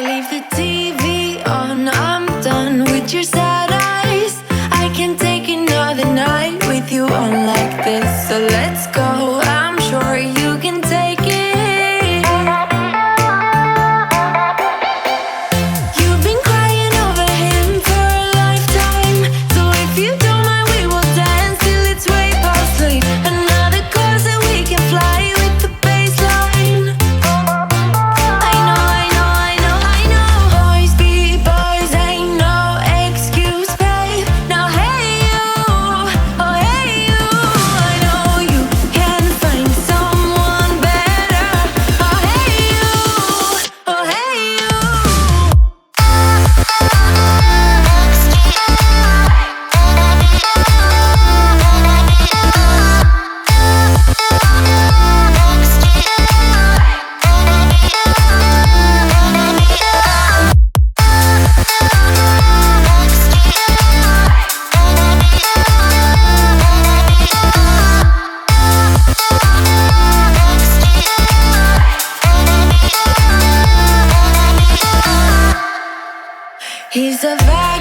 leave the TV on. I'm done with your sad eyes. I can't take another night with you on like this. So let's go, I'm sure you can take it. You've been crying over him for a lifetime. So if you don't mind, we will dance till it's way past sleep. Another course that we can fly with the baseline. I know, I know, I know, I know. Boys be boys, ain't no excuse, babe. Now hey you, oh hey you, I know you can find someone better. Oh hey you, oh hey you. He's a vibe.